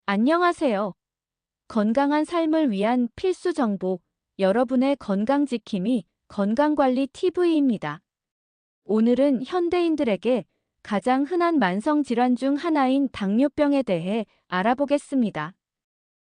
안녕하세요. 건강한 삶을 위한 필수 정보, 여러분의 건강 지킴이 건강관리 TV입니다. 오늘은 현대인들에게 가장 흔한 만성 질환 중 하나인 당뇨병에 대해 알아보겠습니다.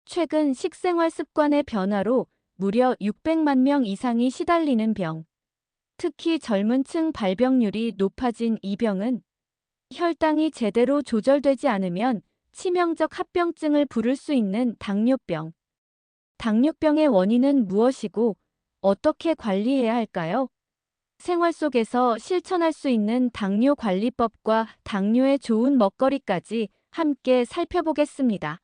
최근 식생활 습관의 변화로 무려 600만 명 이상이 시달리는 병, 특히 젊은 층 발병률이 높아진 이 병은 혈당이 제대로 조절되지 않으면 치명적 합병증을 부를 수 있는 당뇨병. 당뇨병의 원인은 무엇이고 어떻게 관리해야 할까요? 생활 속에서 실천할 수 있는 당뇨 관리법과 당뇨에 좋은 먹거리까지 함께 살펴보겠습니다.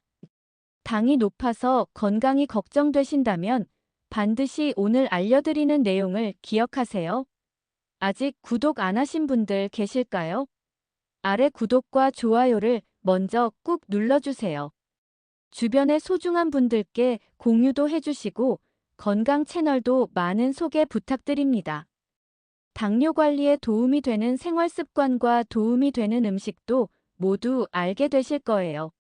당이 높아서 건강이 걱정되신다면 반드시 오늘 알려드리는 내용을 기억하세요. 아직 구독 안 하신 분들 계실까요? 아래 구독과 좋아요를 먼저 꾹 눌러주세요. 주변의 소중한 분들께 공유도 해주시고 건강 채널도 많은 소개 부탁드립니다. 당뇨 관리에 도움이 되는 생활 습관과 도움이 되는 음식도 모두 알게 되실 거예요.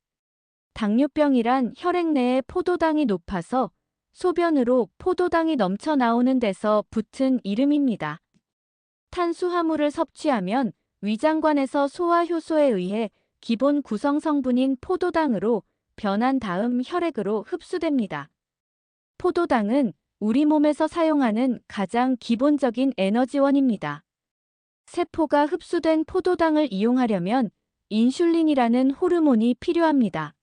당뇨병이란 혈액 내에 포도당이 높아서 소변으로 포도당이 넘쳐 나오는 데서 붙은 이름입니다. 탄수화물을 섭취하면 위장관에서 소화 효소에 의해 기본 구성 성분인 포도당으로 변한 다음 혈액으로 흡수됩니다. 포도당은 우리 몸에서 사용하는 가장 기본적인 에너지원입니다. 세포가 흡수된 포도당을 이용하려면 인슐린이라는 호르몬이 필요합니다.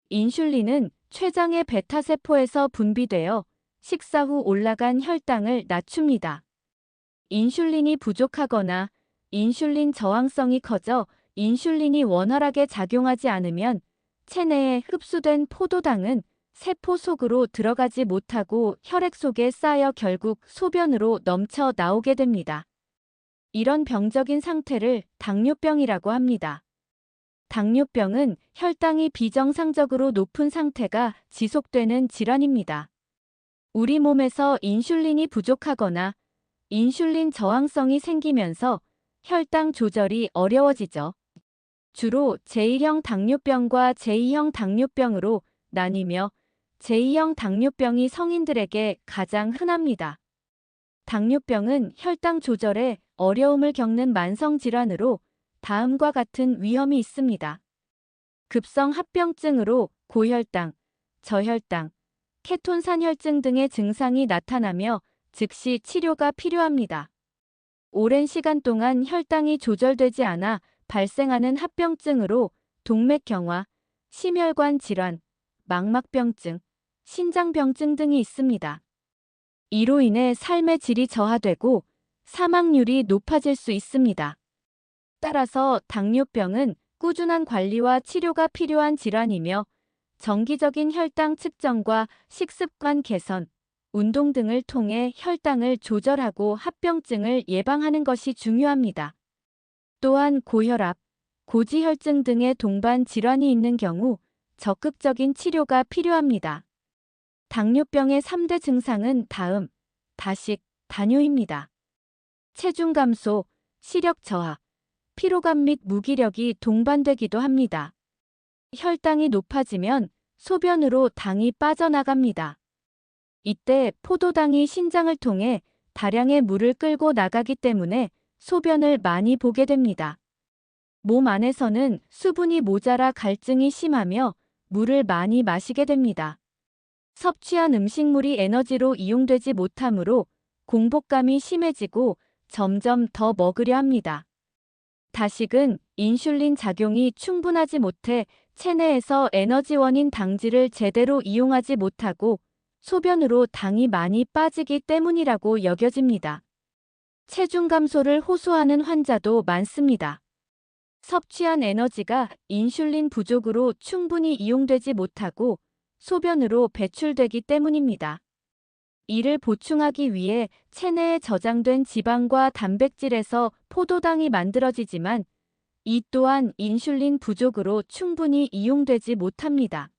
인슐린은 췌장의 베타세포에서 분비되어 식사 후 올라간 혈당을 낮춥니다. 인슐린이 부족하거나 인슐린 저항성이 커져 인슐린이 원활하게 작용하지 않으면 체내에 흡수된 포도당은 세포 속으로 들어가지 못하고 혈액 속에 쌓여 결국 소변으로 넘쳐 나오게 됩니다. 이런 병적인 상태를 당뇨병이라고 합니다. 당뇨병은 혈당이 비정상적으로 높은 상태가 지속되는 질환입니다. 우리 몸에서 인슐린이 부족하거나 인슐린 저항성이 생기면서 혈당 조절이 어려워지죠. 주로 제1형 당뇨병과 제2형 당뇨병으로 나뉘며 제2형 당뇨병이 성인들에게 가장 흔합니다. 당뇨병은 혈당 조절에 어려움을 겪는 만성 질환으로 다음과 같은 위험이 있습니다. 급성 합병증으로 고혈당, 저혈당, 케톤산혈증 등의 증상이 나타나며 즉시 치료가 필요합니다. 오랜 시간 동안 혈당이 조절되지 않아 발생하는 합병증으로 동맥경화, 심혈관 질환, 망막병증, 신장병증 등이 있습니다. 이로 인해 삶의 질이 저하되고 사망률이 높아질 수 있습니다. 따라서 당뇨병은 꾸준한 관리와 치료가 필요한 질환이며 정기적인 혈당 측정과 식습관 개선, 운동 등을 통해 혈당을 조절하고 합병증을 예방하는 것이 중요합니다. 또한 고혈압, 고지혈증 등의 동반 질환이 있는 경우 적극적인 치료가 필요합니다. 당뇨병의 3대 증상은 다음, 다식, 단요입니다. 체중 감소, 시력 저하, 피로감 및 무기력이 동반되기도 합니다. 혈당이 높아지면 소변으로 당이 빠져나갑니다. 이때 포도당이 신장을 통해 다량의 물을 끌고 나가기 때문에 소변을 많이 보게 됩니다. 몸 안에서는 수분이 모자라 갈증이 심하며 물을 많이 마시게 됩니다. 섭취한 음식물이 에너지로 이용되지 못하므로 공복감이 심해지고 점점 더 먹으려 합니다. 다식은 인슐린 작용이 충분하지 못해 체내에서 에너지원인 당질을 제대로 이용하지 못하고 소변으로 당이 많이 빠지기 때문이라고 여겨집니다. 체중 감소를 호소하는 환자도 많습니다. 섭취한 에너지가 인슐린 부족으로 충분히 이용되지 못하고 소변으로 배출되기 때문입니다. 이를 보충하기 위해 체내에 저장된 지방과 단백질에서 포도당이 만들어지지만 이 또한 인슐린 부족으로 충분히 이용되지 못합니다.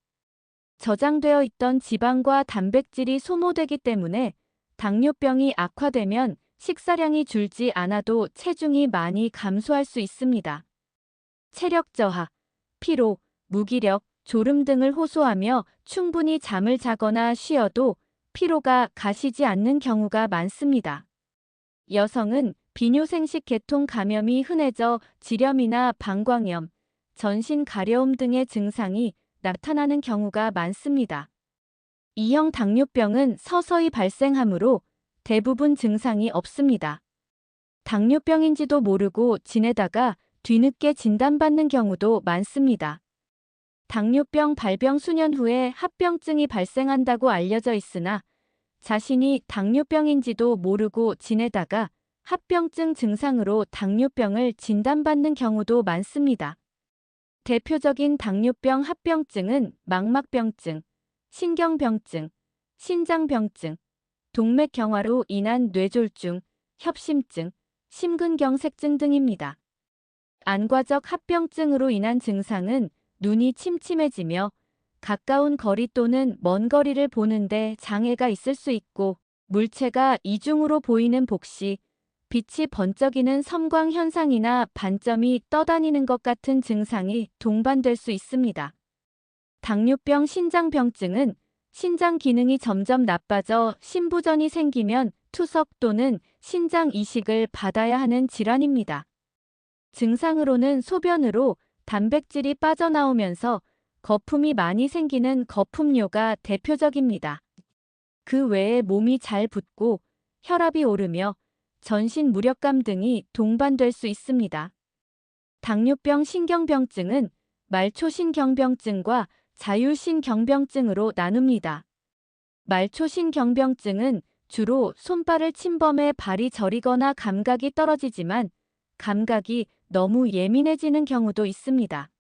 저장되어 있던 지방과 단백질이 소모되기 때문에 당뇨병이 악화되면 식사량이 줄지 않아도 체중이 많이 감소할 수 있습니다. 체력 저하, 피로, 무기력, 졸음 등을 호소하며 충분히 잠을 자거나 쉬어도 피로가 가시지 않는 경우가 많습니다. 여성은 비뇨생식 계통 감염이 흔해져 지렴이나 방광염, 전신 가려움 등의 증상이 나타나는 경우가 많습니다. E형 당뇨병은 서서히 발생하므로 대부분 증상이 없습니다. 당뇨병인지도 모르고 지내다가 뒤늦게 진단받는 경우도 많습니다. 당뇨병 발병 수년 후에 합병증이 발생한다고 알려져 있으나 자신이 당뇨병인지도 모르고 지내다가 합병증 증상으로 당뇨병을 진단받는 경우도 많습니다. 대표적인 당뇨병 합병증은 망막병증, 신경병증, 신장병증, 동맥경화로 인한 뇌졸중, 협심증, 심근경색증 등입니다. 안과적 합병증으로 인한 증상은 눈이 침침해지며 가까운 거리 또는 먼 거리를 보는데 장애가 있을 수 있고 물체가 이중으로 보이는 복시, 빛이 번쩍이는 섬광 현상이나 반점이 떠다니는 것 같은 증상이 동반될 수 있습니다. 당뇨병 신장병증은 신장 기능이 점점 나빠져 신부전이 생기면 투석 또는 신장 이식을 받아야 하는 질환입니다. 증상으로는 소변으로 단백질이 빠져나오면서 거품이 많이 생기는 거품뇨가 대표적입니다. 그 외에 몸이 잘 붓고 혈압이 오르며 전신 무력감 등이 동반될 수 있습니다. 당뇨병 신경병증은 말초신경병증과 자율신경병증으로 나눕니다. 말초신경병증은 주로 손발을 침범해 발이 저리거나 감각이 떨어지지만 감각이 너무 예민해지는 경우도 있습니다.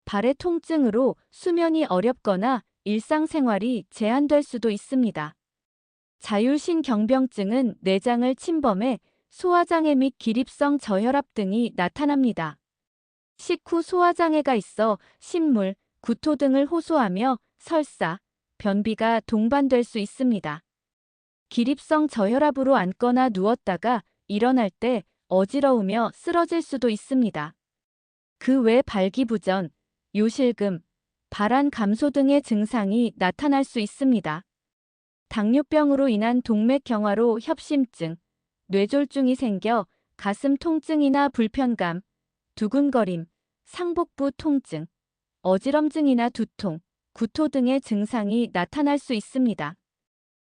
발의 통증으로 수면이 어렵거나 일상생활이 제한될 수도 있습니다. 자율신경병증은 내장을 침범해 소화장애 및 기립성 저혈압 등이 나타납니다. 식후 소화장애가 있어 신물, 구토 등을 호소하며 설사, 변비가 동반될 수 있습니다. 기립성 저혈압으로 앉거나 누웠다가 일어날 때 어지러우며 쓰러질 수도 있습니다. 그 외 발기부전, 요실금, 발한 감소 등의 증상이 나타날 수 있습니다. 당뇨병으로 인한 동맥경화로 협심증, 뇌졸중이 생겨 가슴 통증이나 불편감, 두근거림, 상복부 통증, 어지럼증이나 두통, 구토 등의 증상이 나타날 수 있습니다.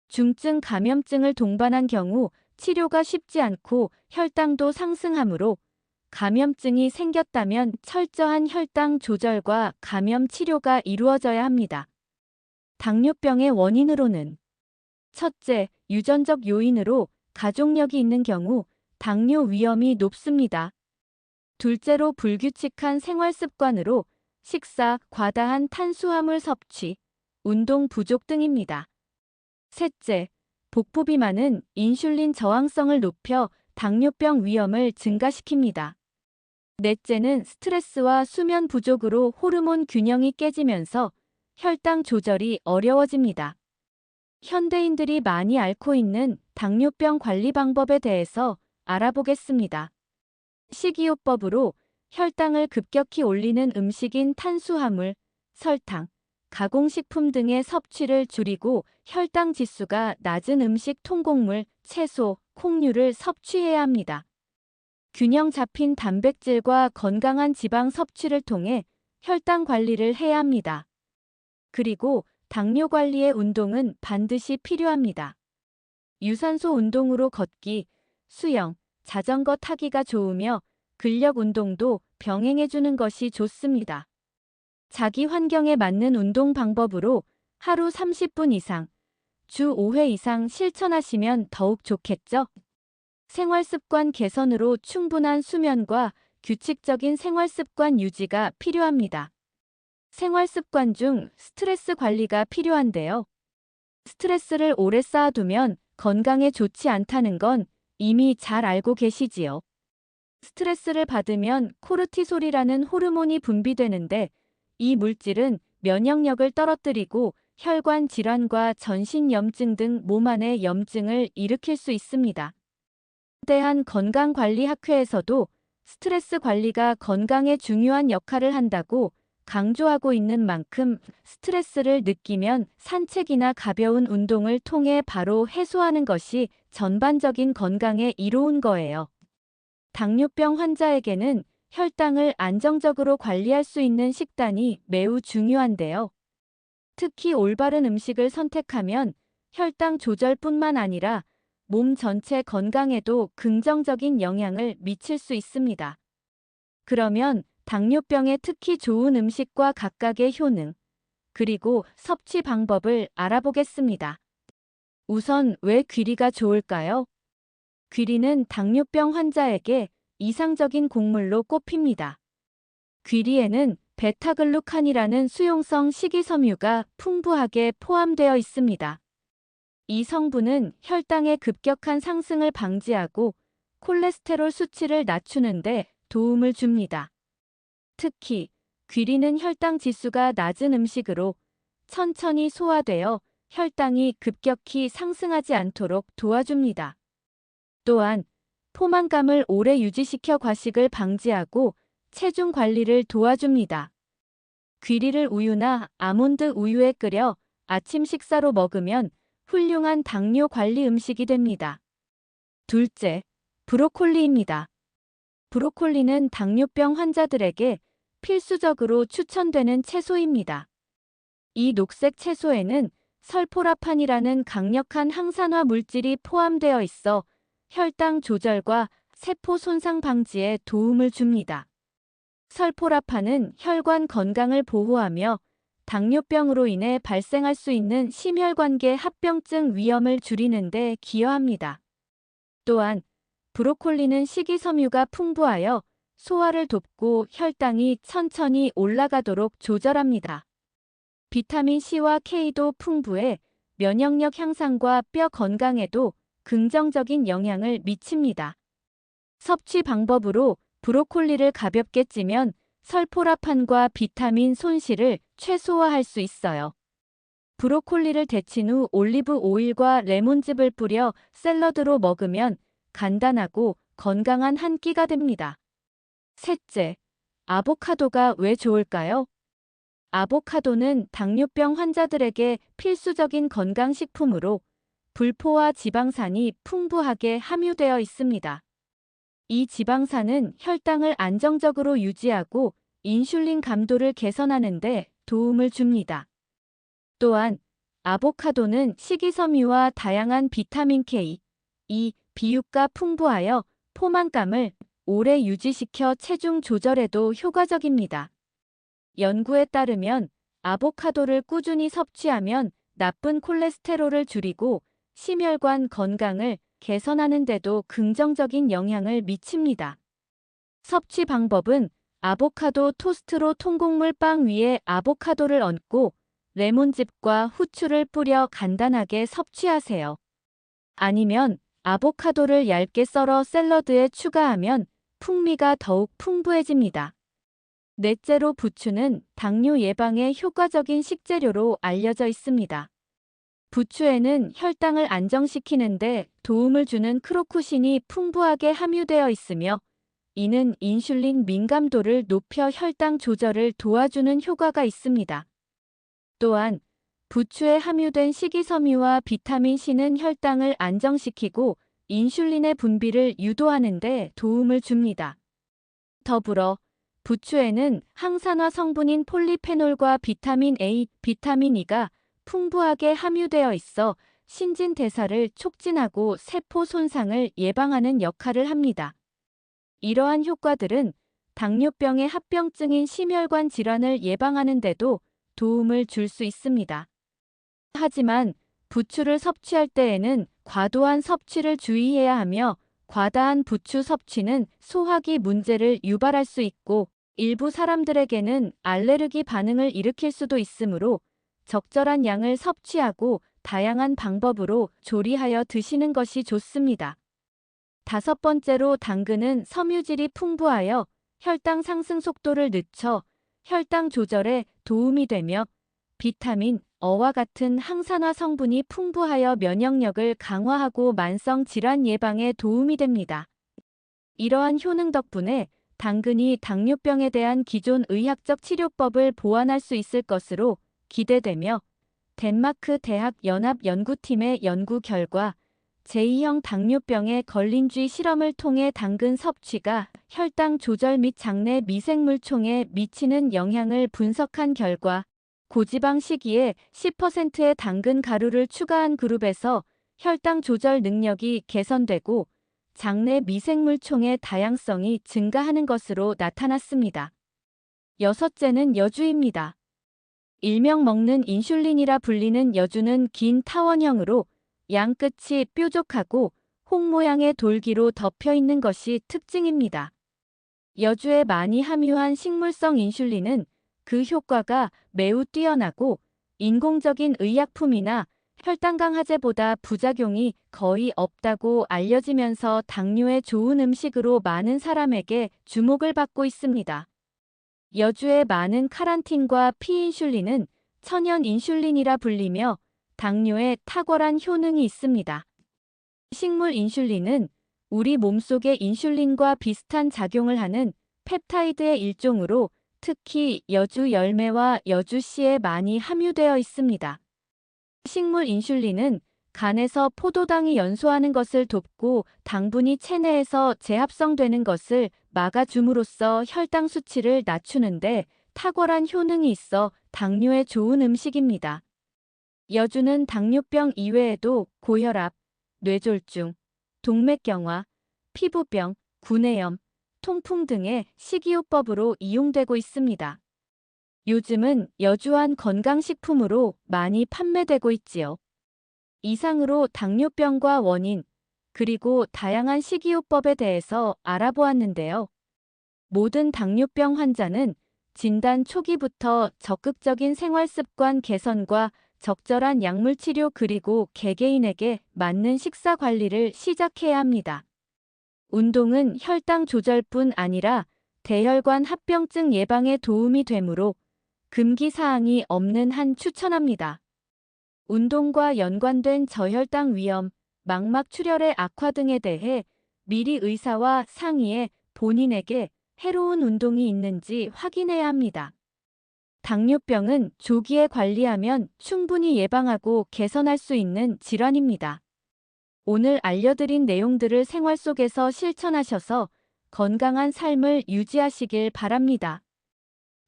중증 감염증을 동반한 경우 치료가 쉽지 않고 혈당도 상승하므로 감염증이 생겼다면 철저한 혈당 조절과 감염 치료가 이루어져야 합니다. 당뇨병의 원인으로는 첫째, 유전적 요인으로 가족력이 있는 경우 당뇨 위험이 높습니다. 둘째로 불규칙한 생활 습관으로 식사, 과다한 탄수화물 섭취, 운동 부족 등입니다. 셋째, 복부 비만은 인슐린 저항성을 높여 당뇨병 위험을 증가시킵니다. 넷째는 스트레스와 수면 부족으로 호르몬 균형이 깨지면서 혈당 조절이 어려워집니다. 현대인들이 많이 앓고 있는 당뇨병 관리 방법에 대해서 알아보겠습니다. 식이요법으로 혈당을 급격히 올리는 음식인 탄수화물, 설탕, 가공식품 등의 섭취를 줄이고 혈당 지수가 낮은 음식 통곡물, 채소, 콩류를 섭취해야 합니다. 균형 잡힌 단백질과 건강한 지방 섭취를 통해 혈당 관리를 해야 합니다. 그리고 당뇨 관리에 운동은 반드시 필요합니다. 유산소 운동으로 걷기, 수영, 자전거 타기가 좋으며 근력 운동도 병행해주는 것이 좋습니다. 자기 환경에 맞는 운동 방법으로 하루 30분 이상, 주 5회 이상 실천하시면 더욱 좋겠죠? 생활습관 개선으로 충분한 수면과 규칙적인 생활습관 유지가 필요합니다. 생활습관 중 스트레스 관리가 필요한데요. 스트레스를 오래 쌓아두면 건강에 좋지 않다는 건 이미 잘 알고 계시지요. 스트레스를 받으면 코르티솔이라는 호르몬이 분비되는데 이 물질은 면역력을 떨어뜨리고 혈관 질환과 전신염증 등 몸 안의 염증을 일으킬 수 있습니다. 대한 건강관리학회에서도 스트레스 관리가 건강에 중요한 역할을 한다고 강조하고 있는 만큼 스트레스를 느끼면 산책이나 가벼운 운동을 통해 바로 해소하는 것이 전반적인 건강에 이로운 거예요. 당뇨병 환자에게는 혈당을 안정적으로 관리할 수 있는 식단이 매우 중요한데요. 특히 올바른 음식을 선택하면 혈당 조절뿐만 아니라 몸 전체 건강에도 긍정적인 영향을 미칠 수 있습니다. 그러면 당뇨병에 특히 좋은 음식과 각각의 효능, 그리고 섭취 방법을 알아보겠습니다. 우선 왜 귀리가 좋을까요? 귀리는 당뇨병 환자에게 이상적인 곡물로 꼽힙니다. 귀리에는 베타글루칸이라는 수용성 식이섬유가 풍부하게 포함되어 있습니다. 이 성분은 혈당의 급격한 상승을 방지하고 콜레스테롤 수치를 낮추는 데 도움을 줍니다. 특히 귀리는 혈당 지수가 낮은 음식으로 천천히 소화되어 혈당이 급격히 상승하지 않도록 도와줍니다. 또한 포만감을 오래 유지시켜 과식을 방지하고 체중 관리를 도와줍니다. 귀리를 우유나 아몬드 우유에 끓여 아침 식사로 먹으면 훌륭한 당뇨 관리 음식이 됩니다. 둘째, 브로콜리입니다. 브로콜리는 당뇨병 환자들에게 필수적으로 추천되는 채소입니다. 이 녹색 채소에는 설포라판이라는 강력한 항산화 물질이 포함되어 있어 혈당 조절과 세포 손상 방지에 도움을 줍니다. 설포라판은 혈관 건강을 보호하며 당뇨병으로 인해 발생할 수 있는 심혈관계 합병증 위험을 줄이는 데 기여합니다. 또한 브로콜리는 식이섬유가 풍부하여 소화를 돕고 혈당이 천천히 올라가도록 조절합니다. 비타민 C와 K도 풍부해 면역력 향상과 뼈 건강에도 긍정적인 영향을 미칩니다. 섭취 방법으로 브로콜리를 가볍게 찌면 설포라판과 비타민 손실을 최소화할 수 있어요. 브로콜리를 데친 후 올리브 오일과 레몬즙을 뿌려 샐러드로 먹으면 간단하고 건강한 한 끼가 됩니다. 셋째, 아보카도가 왜 좋을까요? 아보카도는 당뇨병 환자들에게 필수적인 건강식품으로 불포화 지방산이 풍부하게 함유되어 있습니다. 이 지방산은 혈당을 안정적으로 유지하고 인슐린 감도를 개선하는 데 도움을 줍니다. 또한 아보카도는 식이섬유와 다양한 비타민 K, E, 비육가 풍부하여 포만감을 오래 유지시켜 체중 조절에도 효과적입니다. 연구에 따르면 아보카도를 꾸준히 섭취하면 나쁜 콜레스테롤을 줄이고 심혈관 건강을 개선하는 데도 긍정적인 영향을 미칩니다. 섭취 방법은 아보카도 토스트로 통곡물 빵 위에 아보카도를 얹고 레몬즙과 후추를 뿌려 간단하게 섭취하세요. 아니면 아보카도를 얇게 썰어 샐러드에 추가하면 풍미가 더욱 풍부해집니다. 넷째로 부추는 당뇨 예방에 효과적인 식재료로 알려져 있습니다. 부추에는 혈당을 안정시키는 데 도움을 주는 크로쿠신이 풍부하게 함유되어 있으며 이는 인슐린 민감도를 높여 혈당 조절을 도와주는 효과가 있습니다. 또한 부추에 함유된 식이섬유와 비타민 C는 혈당을 안정시키고 인슐린의 분비를 유도하는 데 도움을 줍니다. 더불어 부추에는 항산화 성분인 폴리페놀과 비타민 A, 비타민 E가 풍부하게 함유되어 있어 신진대사를 촉진하고 세포 손상을 예방하는 역할을 합니다. 이러한 효과들은 당뇨병의 합병증인 심혈관 질환을 예방하는 데도 도움을 줄 수 있습니다. 하지만 부추를 섭취할 때에는 과도한 섭취를 주의해야 하며 과다한 부추 섭취는 소화기 문제를 유발할 수 있고 일부 사람들에게는 알레르기 반응을 일으킬 수도 있으므로 적절한 양을 섭취하고 다양한 방법으로 조리하여 드시는 것이 좋습니다. 다섯 번째로 당근은 섬유질이 풍부하여 혈당 상승 속도를 늦춰 혈당 조절에 도움이 되며 비타민, 어와 같은 항산화 성분이 풍부하여 면역력을 강화하고 만성 질환 예방에 도움이 됩니다. 이러한 효능 덕분에 당근이 당뇨병에 대한 기존 의학적 치료법을 보완할 수 있을 것으로 기대되며 덴마크 대학 연합 연구팀의 연구 결과 제2형 당뇨병에 걸린 쥐 실험을 통해 당근 섭취가 혈당 조절 및 장내 미생물총에 미치는 영향을 분석한 결과 고지방 식이에 10%의 당근 가루를 추가한 그룹에서 혈당 조절 능력이 개선되고 장내 미생물총의 다양성이 증가하는 것으로 나타났습니다. 여섯째는 여주입니다. 일명 먹는 인슐린이라 불리는 여주는 긴 타원형으로 양 끝이 뾰족하고 홍 모양의 돌기로 덮여 있는 것이 특징입니다. 여주에 많이 함유한 식물성 인슐린은 그 효과가 매우 뛰어나고 인공적인 의약품이나 혈당 강화제보다 부작용이 거의 없다고 알려지면서 당뇨에 좋은 음식으로 많은 사람에게 주목을 받고 있습니다. 여주의 많은 카란틴과 피인슐린은 천연 인슐린이라 불리며 당뇨에 탁월한 효능이 있습니다. 식물 인슐린은 우리 몸속의 인슐린과 비슷한 작용을 하는 펩타이드의 일종으로 특히 여주 열매와 여주씨에 많이 함유되어 있습니다. 식물 인슐린은 간에서 포도당이 연소하는 것을 돕고 당분이 체내에서 재합성되는 것을 막아줌으로써 혈당 수치를 낮추는데 탁월한 효능이 있어 당뇨에 좋은 음식입니다. 여주는 당뇨병 이외에도 고혈압, 뇌졸중, 동맥경화, 피부병, 구내염, 통풍 등의 식이요법으로 이용되고 있습니다. 요즘은 여주한 건강식품으로 많이 판매되고 있지요. 이상으로 당뇨병과 원인, 그리고 다양한 식이요법에 대해서 알아보았는데요. 모든 당뇨병 환자는 진단 초기부터 적극적인 생활습관 개선과 적절한 약물치료 그리고 개개인에게 맞는 식사 관리를 시작해야 합니다. 운동은 혈당 조절뿐 아니라 대혈관 합병증 예방에 도움이 되므로 금기 사항이 없는 한 추천합니다. 운동과 연관된 저혈당 위험, 망막 출혈의 악화 등에 대해 미리 의사와 상의해 본인에게 해로운 운동이 있는지 확인해야 합니다. 당뇨병은 조기에 관리하면 충분히 예방하고 개선할 수 있는 질환입니다. 오늘 알려드린 내용들을 생활 속에서 실천하셔서 건강한 삶을 유지하시길 바랍니다.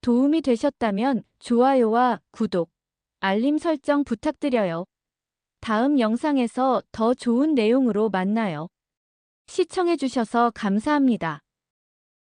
도움이 되셨다면 좋아요와 구독, 알림 설정 부탁드려요. 다음 영상에서 더 좋은 내용으로 만나요. 시청해주셔서 감사합니다.